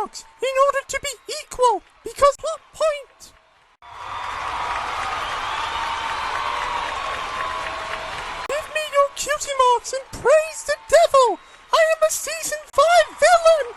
marks in order to be equal, because plot point. Give me your cutie marks and praise the devil. I am a season 5 villain.